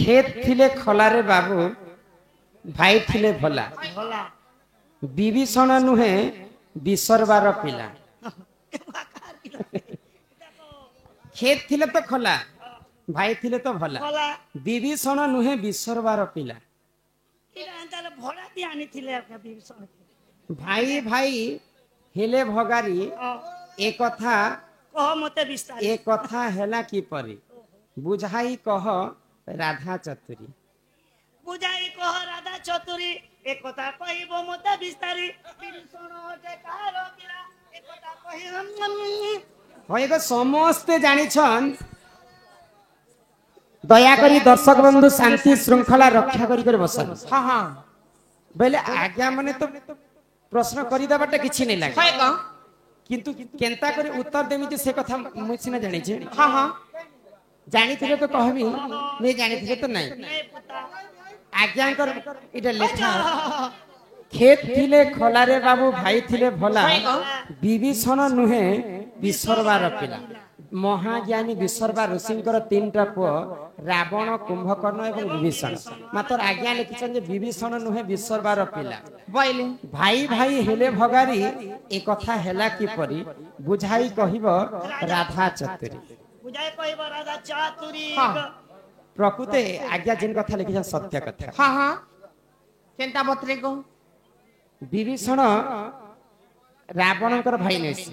खेत थिले खलारे बाबू भाई थिले भला भला विभीषण नुहे विसर्बार पिला खेत थिले तो खला भाई थिले तो भला भला विभीषण नुहे विसर्बार पिला इरा अंतर भला भी आनी थिले आपका विभीषण भाई भाई हेले भगारी ए कथा कह मते विस्तार ए कथा हेला की परी बुझाई कह राधा चतुरी बुझाई कह राधा चतुरी एक कथा कहिबो मते विस्तारी विभीषण जे कार पिला एक कथा कहि हम होएगो समस्ते जानिछन दया करी दर्शक बंधु शांति श्रृंखला रक्षा करी कर बसन हाँ हाँ बेले आज्ञा माने तो प्रश्न करी दबाटा किछि नै लागे है का किंतु केंता करी उत्तर देमी जे से कथा मु सिना जानि छै हाँ हाँ जानि थिले तो कहबी नै जानि थिले तो नै नहीं पता आज्ञा कर इटा लेखा खेत थिले खलारे बाबू भाई थिले भला विभीषण नुहे विसर्बार पिला महाज्ञानी विसर्बा ऋषिंकर तीनटा पुओ रावण कुंभकर्ण एवं विभीषण मात्र आज्ञा लिखिछन जे विभीषण नुहे विसर्बार पिला बोले भाई भाई हेले भगारी ए कथा हेला की परी बुझाई कहिबो राधा चतुरी बुझाई कहिबो राधा चतुरी हाँ। प्रकृते आज्ञा जिन कथा लिखिछन सत्य कथा हाँ हाँ केंता बतरे को विभीषण रावणकर भाई नैसी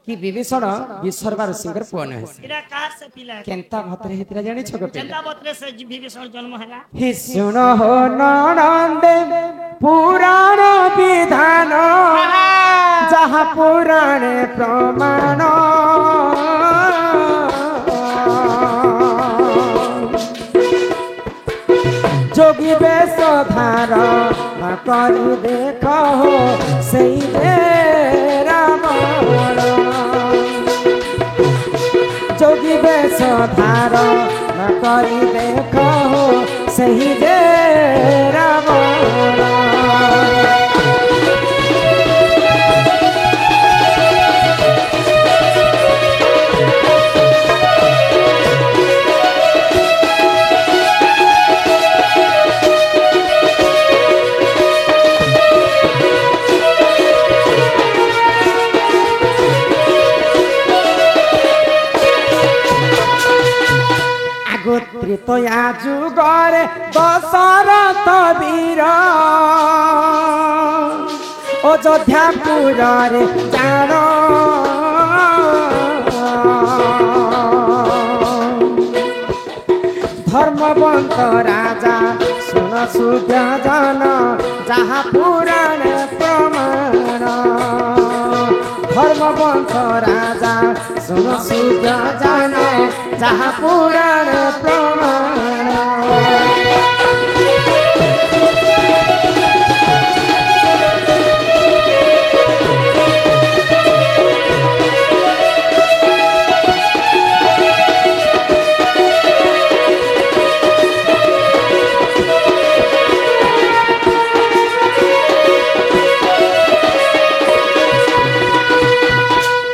कि विभीषण विसर्बा ऋषिंकर पुओ नैसी इरा कार से पिला केंता भतरे हेतिरा जानि छको पेला चंदा बत्रे से विभीषण जन्म हैला हे सुन हो ननंदे पुराण विधान जहाँ पुराणे प्रमाण जोगी बेश धारण करी देख हो सही रावण जोगी बेश धारण करी देख हो सही रावण त्रेतया जुगरे दशरथ वीर अयोध्यापुरे जान धर्मवंत राजा सुन सुज्ञान जहाँ पुराण प्रमाण धर्मवंत राजा सुन सुज्ञान जहाँ पुराण प्रमाण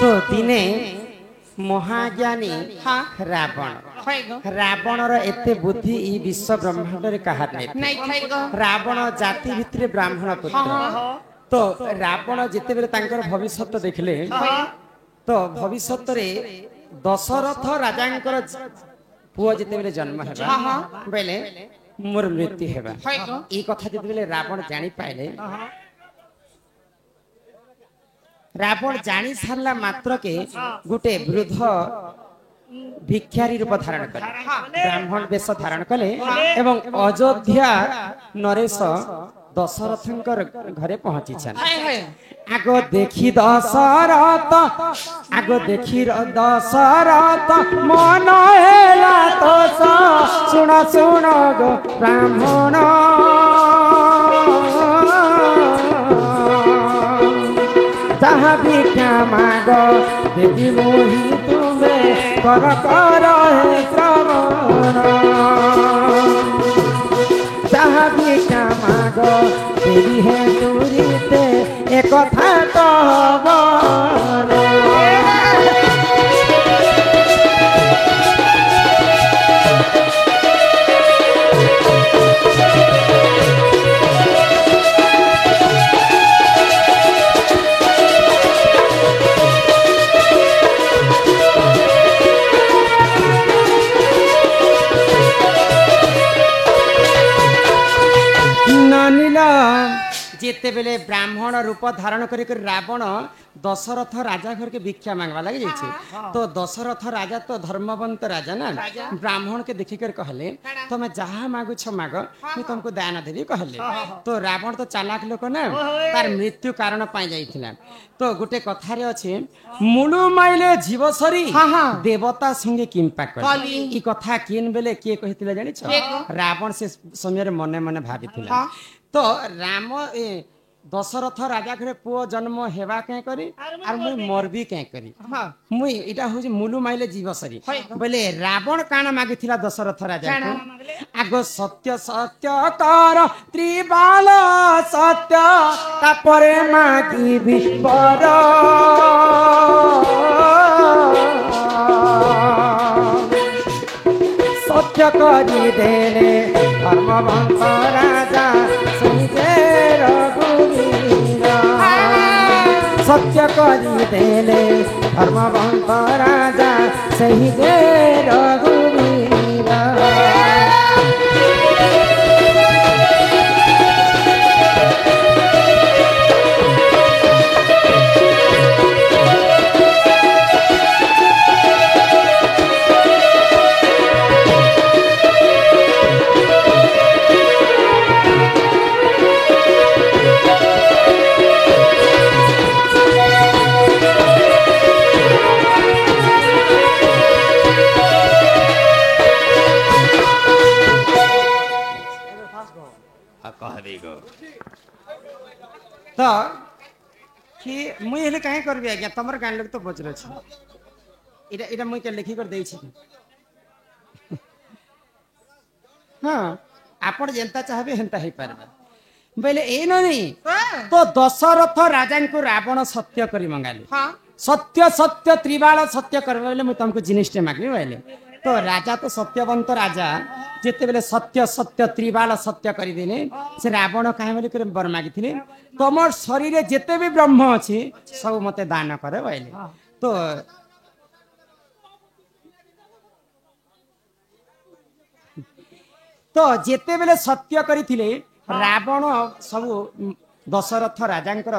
तो दिने महाज्ञानी रावण रावणर एते बुद्धि ई विश्व ब्रह्मांड रे कहा नहीं थे को रावण जाति भितरे ब्राह्मण पुत्र तो रावण जेते बेले तांकर भविष्यत देखले तो भविष्यत रे दशरथ राजांकर पुओ जेते बेले जन्म हेबा बेले मोर मृत्यु हेबा ई कथा जेते बेले रावण जानि पाइले रावण जानी सारला मात्र के गुटे वृद्ध भिक्षारी रूप धारण कले ब्राह्मण वेश धारण कले एवं अयोध्या नरेश दशरथंकर घरे पहुंची छन आगो देखी दशरथ आगो देखी दशरथ मन हेला तो सुन सुन गो ब्राह्मण जहाँ भिक्षा माग देवी मोही तुम्हें कर कर है श्रवण जहाँ भिक्षा माग देवी है दूरीते एक कथा कहबन जेते बेले ब्राह्मण रूप धारण करी रावण दशरथ राजा घर के भिक्षा मांगवा लगे जाइए तो दशरथ राजा तो धर्मवंत राजा ना ब्राह्मण के देखी कर कहले तुम जहाँ मागु छ माग मैं तुमको दान देवी कहले तो रावण तो चालाक लोक ना तार मृत्यु कारण पाई जाइथिला तो गुटे कथारे अछि मुलु माइले जीव सरी देवता संगे किंपा कर ई कथा किन बेले के कहिथिला जानि छ रावण से समय मने मने भाबिथिला तो राम दशरथ राजा घरे पुओ जन्म हेबा के करी आर मुई मरबी के करी मुई इटा हो मुलु माइले जीव सरी बोले रावण काना मागिथिला दशरथ राजा को आगो सत्य सत्य कर त्रिबाल सत्य तापरे मागी विश्वर सत्य करी देले धर्मवंत राजा सत्य करी देले धर्मवंत राजा सही दे रघुवीरा तो कि मुई हेले काहे करबी आज्ञा तमर गान लोग तो बजरो छ इटा इटा मुई के लिखी कर देई छी हां आपण जेंता चाहबे हेंता हे पारबे बोले ए ननी तो दशरथ राजा को रावण सत्य करी मंगाले सत्य सत्य त्रिबाल सत्य करबे बोले मुई तुमको जिनिसटे मागबे बोले तो राजा तो सत्यवंत राजा जेते बेले सत्य सत्य त्रिबाल सत्य करी देले से रावण काहे बोले कर बर मागिथिले तमर शरीर जेते भी ब्रह्म अछि सब मते दान करे बोले तो जेते बेले सत्य करिथिले रावण सब दशरथ राजांकर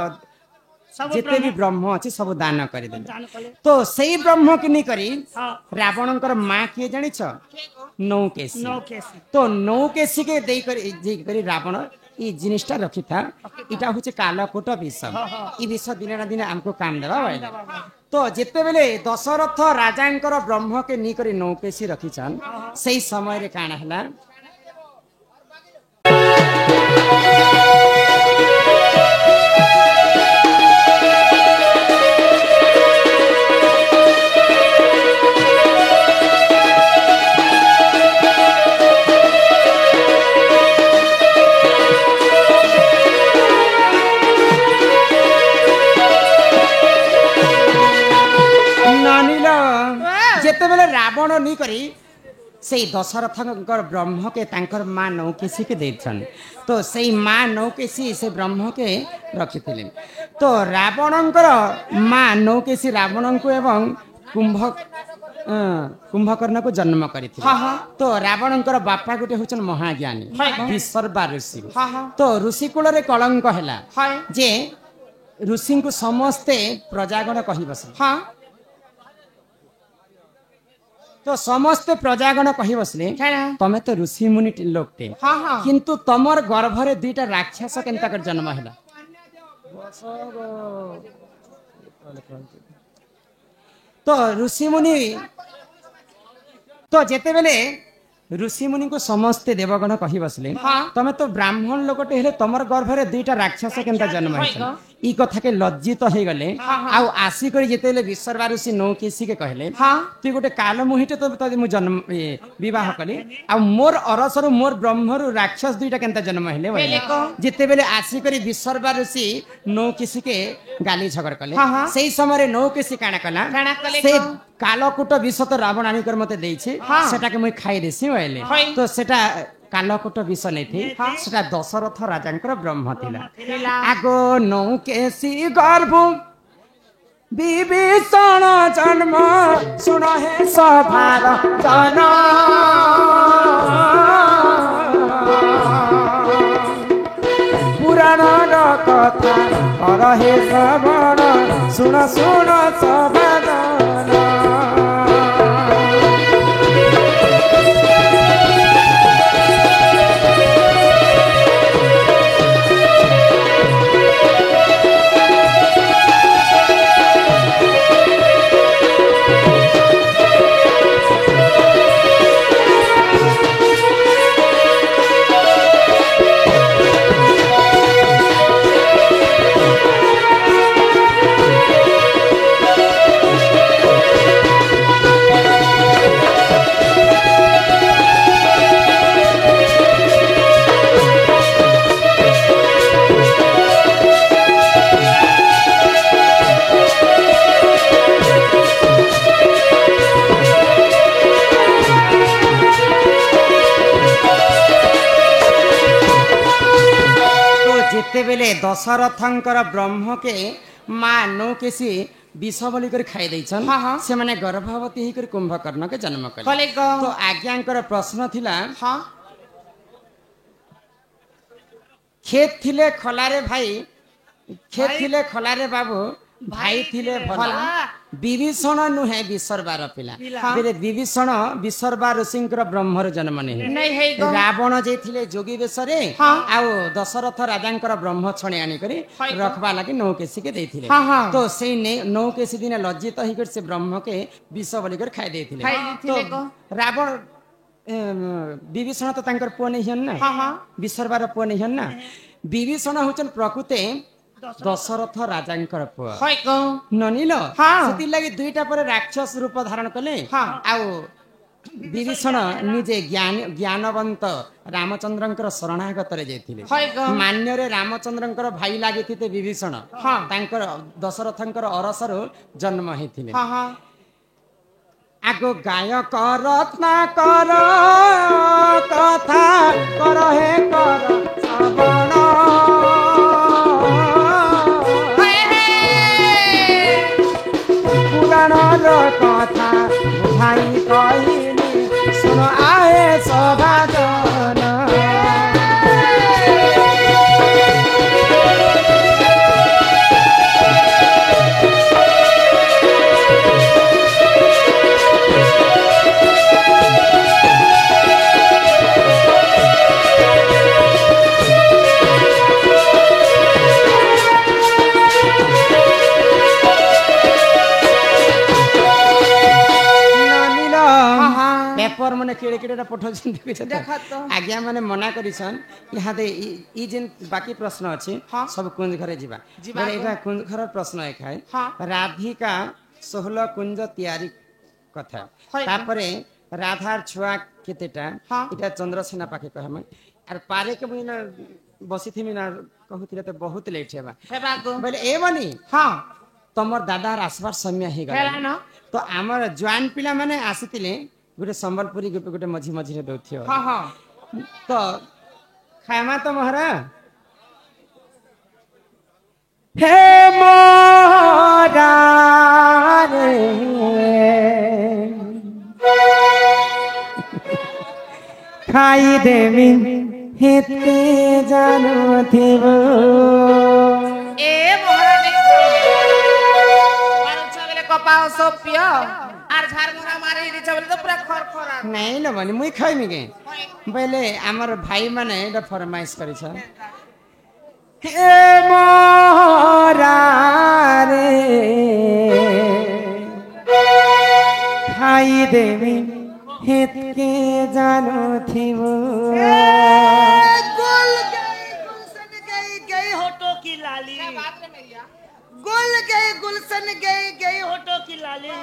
जेते भी ब्रह्म अछि सब दान करि देले तो सेही ब्रह्म के नि करी रावणकर मां के जानि छ नौकेशी तो नौकेशी के देई करी रावण ई जिनिसटा रखी था इटा होचे कालकोट विष ई विष दिन ना दिन हमको काम देबा बोले तो जेते बेले दशरथ राजांकर ब्रह्म के नि करी नौकेशी रखी छन सेही समय रे काना हला जेते बेले रावण नी करी से दशरथ ब्रह्म के तांकर मां नौकेशी के देछन तो से मां नौकेशी से ब्रह्म के रखिथिले तो रावणंकर मां नौकेशी रावण को एवं कुंभकर्ण को जन्म करिथिले तो रावणंकर बापा गोटे होचन महाज्ञानी विसर्वा ऋषि तो ऋषि कुल रे कलंक हैला जे ऋषि को समस्ते प्रजागण कहि बस तो समस्ते प्रजागण कहि बसले तमे तो ऋषि मुनि लोकते किंतु तमर गर्भरे दुईटा राक्षस केनता कर जन्म हैला तो ऋषि मुनि तो जेते बेले ऋषि मुनि को समस्ते देवगण कहि बसले तमे तो ब्राह्मण लोकटे हेले तमर गर्भरे दुईटा राक्षस केनता जन्म हैला ई कथा के लज्जित हो गले आउ आसी करी जेतेले विसर्वा ऋषि नौकेशी के कहले तू गोटे काल मुहिटे तो तदे मु जन्म विवाह कली आ मोर अरसरु मोर ब्रह्मरु राक्षस दुईटा केनता जन्म हेले बोले जेते बेले आसी करी विसर्वा ऋषि नौकेशी के गाली झगड़ कले सेही समय रे नौकेशी काना कला से कालकूट विष तो रावण आनी कर मते देइछे सेटा के मुई खाइ देसी बोले तो सेटा कालकूट विष नहीं थी सेटा दशरथ राजांकर ब्रह्म थिला आगो नौकेशी गर्भ विभीषण जन्म सुन हे सभार जन पुराण হে শ্রবণ শুণ শুণ সবাদন ଯେତେବେଳେ ଦଶରଥଙ୍କର ବ୍ରହ୍ମକେ ମା ନୌକେଶୀ ବିଷ ବୋଲି କରି ଖାଇ ଦେଇଛନ୍ ହଁ, ହଁ। ସେମାନେ ଗର୍ଭବତୀ ହେଇକରି କୁମ୍ଭକର୍ଣ୍ଣକେ ଜନ୍ମ କଲେ କଲେ ଗ ତ ଆଜ୍ଞାଙ୍କର ପ୍ରଶ୍ନ ଥିଲା ହଁ କ୍ଷେତ ଥିଲେ ଖଲାରେ ଭାଇ କ୍ଷେତ ଭାଇ- ଥିଲେ ଖଲାରେ ବାବୁ ଭାଇ ଥିଲେ ଭଲା ବିଭୀଷଣ ନୁହେଁ ବିସର୍ବାର ପିଲା ପିଲା। ବେଲେ ବିଭୀଷଣ ବିସର୍ବା ଋଷିଙ୍କର ବ୍ରହ୍ମର ଜନ୍ମ ନେଇ ନାଇଁ ହେଇ ଗ ରାବଣ ଯେ ଥିଲେ ଯୋଗୀ ବେଶରେ ହଁ। ଆଉ ଦଶରଥ ରାଜାଙ୍କର ବ୍ରହ୍ମ ଛଣି ଆଣିକରି ହଁ। ରଖବା ଲାଗି ନୌକେଶୀକେ ଦେଇଥିଲେ ହଁ, ହଁ। ତ ସେଇ ନୌକେଶୀ ଦିନେ ଲଜ୍ଜିତ ହେଇକରି ସେ ବ୍ରହ୍ମକେ ବିଷ ବୋଲିକରି ଖାଇ ଦେଇଥିଲେ ଖାଇ ଦେଇଥିଲେ ତ ଗ। ରାବଣ ବିଭୀଷଣ ତ ତାଙ୍କର ପୁଅ ନେଇ ହନ୍ ନା ହଁ, ହଁ। ବିସର୍ବାର ପୁଅ ନେଇ ହନ୍ ନା ବିଭୀଷଣ ହଉଛନ୍ ପ୍ରକୃତେ ଦଶରଥ ରାଜାଙ୍କର ପୁଅ ହଇ ଗ ନନିଲ ହଁ। ସେଥିଲାଗି ଦୁଇଟା ପରେ ରାକ୍ଷସ ରୂପ ଧାରଣ କଲେ ହଁ। ଆଉ ବିଭୀଷଣ ନିଜେ ଜ୍ଞାନବନ୍ତ ରାମଚନ୍ଦ୍ରଙ୍କର ଶରଣାଗତରେ ଯାଇଥିଲେ ହଇ ଗ ମାନ୍ୟରେ ରାମଚନ୍ଦ୍ରଙ୍କର ଭାଇ ଲାଗିଥିଲେ ବିଭୀଷଣ ହଁ। ତାଙ୍କର ଦଶରଥଙ୍କର ଅରସରୁ ଜନ୍ମ ହେଇଥିଲେ ହଁ ହଁ ଆଗ ଗାୟକ ରତ୍ନାକର କଥା କର ହେ କର ଶ୍ରବଣ ପୁରାଣର କଥା ବୁଝାଇ କହିଲି ଶୁଣ ଆଏ ସଭାଜନ पेपर माने केड़े केड़े पठाउछन देखिछन देखा तो। आज्ञा माने मना करिछन इहादे ई जेन बाकी प्रश्न अछि हाँ। सब कुंज घरे जिबा जिबा बोले को। एटा कुंज घर प्रश्न एखाय हाँ। राधिका 16 कुंज तयारी कथा হয়। तापरे राधार छुआ केतेटा हाँ। इटा चंद्रसेना पाके कहम आर पारे के बिना बसिथिमि ना कहूतिले त बहुत लेट हेबा हेबा ग बोले ए बनी ହଁ तमर दादार आसबार समय ही ହେଲା गला न तो आमर जवान पिला माने आसीतिले गोटे संबलपुरी गोटे मझी मझी दउथियो ହଁ ହଁ तो खामा तो महरा हे मोरा रे खाई देवी हेते जानो थिबो ଏ ମହାରାଣୀ ପାରୁଛ ବେଲେ କପା ସବୁ ପିଅ ଆର ଝାରମୁରା ମାରି ଦେଇଛ ବେଲେ ତ ପୁରା ଖର ଖରା नहीं न बनी मुई खाइमी के पहले आमर भाई माने एटा फरमाइश करिछ हे मोरा रे खाई देवी हेतके जानो थिबो गुल गई गुलशन गई गई होठों की लाली गुल गई गुलशन गई गई होठों की लाली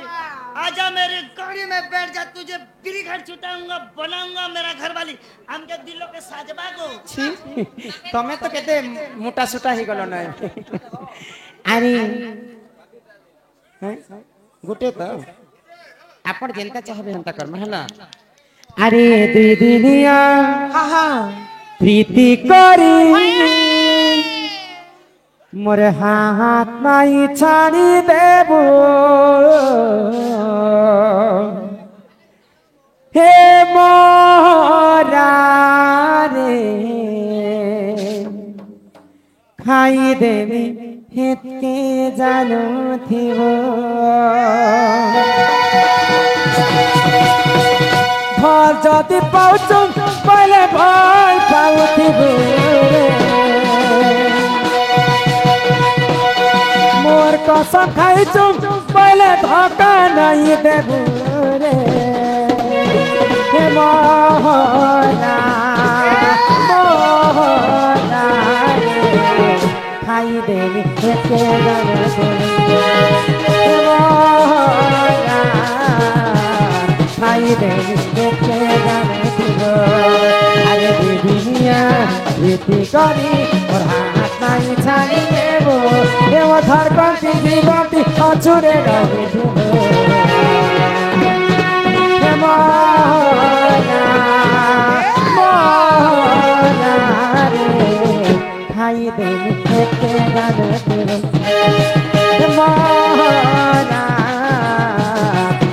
आजा मेरी गाड़ी में बैठ जा तुझे बिरी घर छुटाऊंगा बनाऊंगा मेरा घर वाली हमके दिलों के साजबा को छी तमे तो केते मोटा सुटा ही गलो नै आरी हैं गुटे तो आपण जेंता चाहबे हंता कर्म हला अरे दुई दिनिया ହଁ ହଁ प्रीति करी मोर हाथ माई छाड़ी देबो हे मोरा रे खाई देवी हेत দিব ভয় যদি পাউছ বলে ভয় পাউথিব মোর কসম খাইছ বলে ধোকা নাই দেবু রে হে মোহনা মোহনা রে খাই দেবি একে গানে হে মোহনা খাই দেবি একে গানে দিব আরে দেবি মিয়া রীতি করি ওর হাত নাই ছাড়ি দেব দেব ধর কন্তি জীবন্তি অচুরে গানে দিব হে মোহনা মোহনা রে খাই দেবি একে গানে দিব হে মোহনা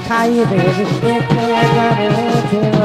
খাই দেবি একে গানে দিব